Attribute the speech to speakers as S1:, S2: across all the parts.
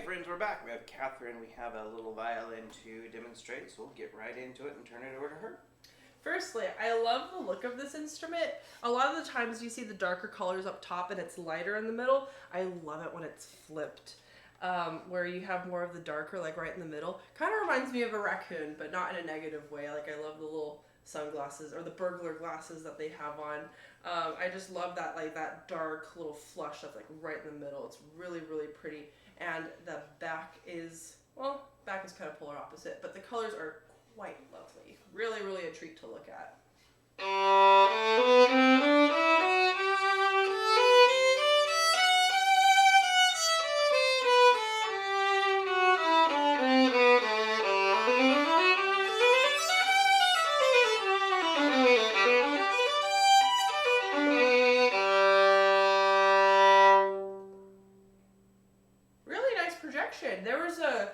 S1: friends, we're back. We have Catherine. We have a little violin to demonstrate, so we'll get right into it and turn it over to her.
S2: Firstly, I love the look of this instrument. A lot of the times you see the darker colors up top and it's lighter in the middle. I love it when it's flipped, where you have more of the darker, like right in the middle. Kind of reminds me of a raccoon, but not in a negative way. Like, I love the little sunglasses or the burglar glasses that they have on. I just love that, like, that dark little flush that's like right in the middle. It's really, really pretty. And the back is, well, back is kind of polar opposite, but the colors are quite lovely. Really, really a treat to look at. Really nice projection. There was a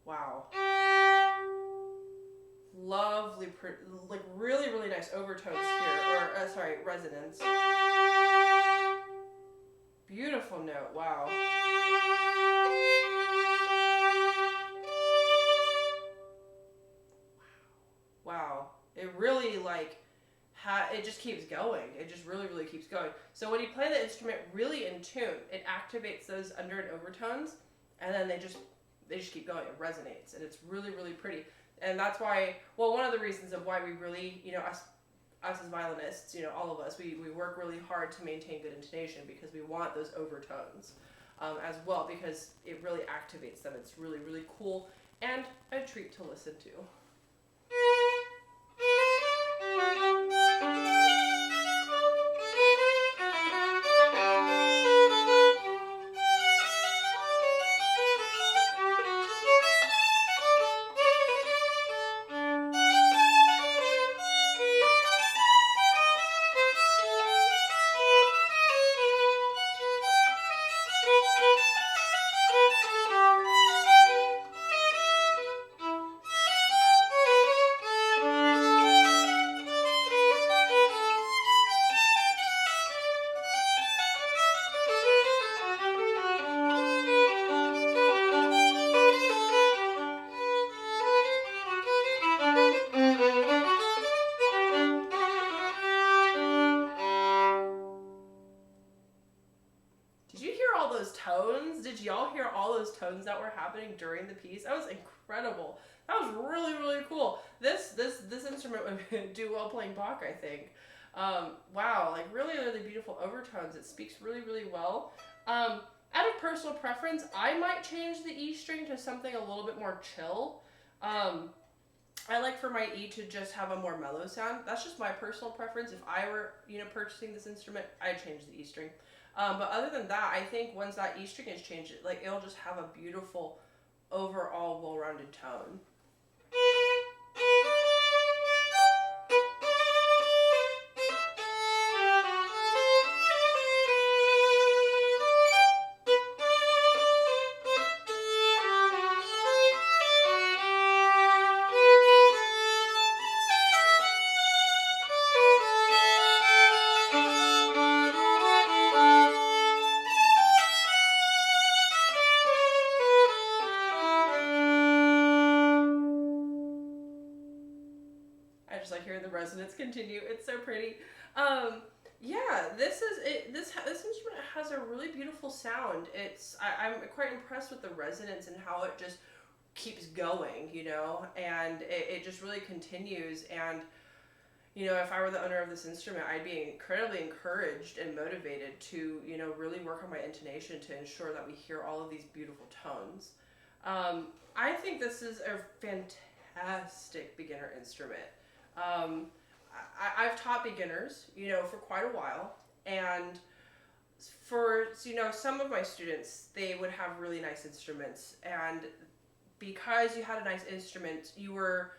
S2: wow. Lovely, like really, really nice overtones here, or sorry, resonance. Beautiful note, wow. Wow. It really, like, it just keeps going. It just really, really keeps going. So when you play the instrument really in tune, it activates those under and overtones, and then they just keep going. It resonates, and it's really, really pretty. And that's why, well, one of the reasons of why we really, us as violinists, all of us, we work really hard to maintain good intonation, because we want those overtones as well, because it really activates them. It's really, really cool and a treat to listen to. Tones. Did y'all hear all those tones that were happening during the piece? That was incredible. That was really, really cool. This instrument would do well playing Bach, I think. Wow, like really, really beautiful overtones. It speaks really, really well. Out of personal preference, I might change the E string to something a little bit more chill. I like for my E to just have a more mellow sound. That's just my personal preference. If I were, purchasing this instrument, I'd change the E string. But other than that, I think once that E string is changed, like, it'll just have a beautiful, overall, well-rounded tone. Hearing the resonance continue. It's so pretty. Yeah, this instrument has a really beautiful sound. I'm quite impressed with the resonance and how it just keeps going, and it just really continues. And if I were the owner of this instrument, I'd be incredibly encouraged and motivated to really work on my intonation to ensure that we hear all of these beautiful tones. I think this is a fantastic beginner instrument. I've taught beginners, for quite a while, and for, some of my students, they would have really nice instruments, and because you had a nice instrument, you were,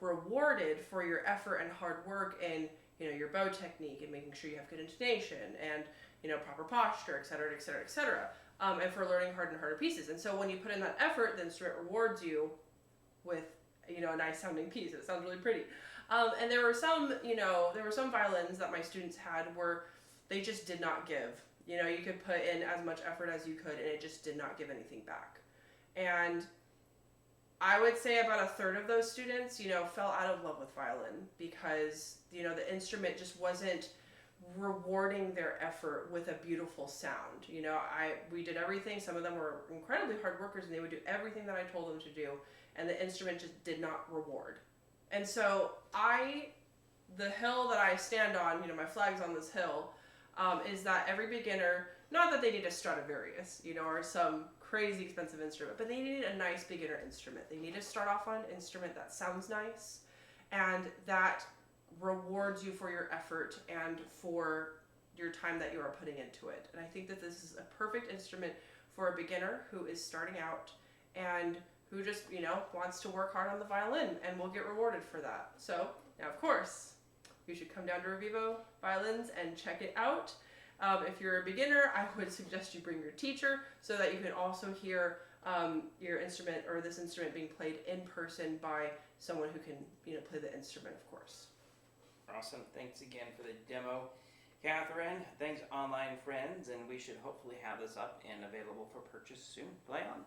S2: rewarded for your effort and hard work in, your bow technique and making sure you have good intonation and, proper posture, et cetera, et cetera, et cetera, and for learning harder and harder pieces. And so when you put in that effort, the instrument rewards you with, a nice sounding piece. It sounds really pretty. And there were some, violins that my students had where they just did not give. You know, you could put in as much effort as you could, and it just did not give anything back. And I would say about a third of those students, you know, fell out of love with violin because, you know, the instrument just wasn't rewarding their effort with a beautiful sound. You know, we did everything. Some of them were incredibly hard workers, and they would do everything that I told them to do, and the instrument just did not reward. And so the hill that I stand on, you know, my flag's on this hill, is that every beginner, not that they need a Stradivarius, you know, or some crazy expensive instrument, but they need a nice beginner instrument. They need to start off on an instrument that sounds nice and that rewards you for your effort and for your time that you are putting into it. And I think that this is a perfect instrument for a beginner who is starting out and who just, you know, wants to work hard on the violin and will get rewarded for that. So, now of course, you should come down to Revivo Violins and check it out. If you're a beginner, I would suggest you bring your teacher so that you can also hear your instrument or this instrument being played in person by someone who can, you know, play the instrument, of course.
S1: Awesome. Thanks again for the demo, Catherine. Thanks, online friends, and we should hopefully have this up and available for purchase soon. Play on.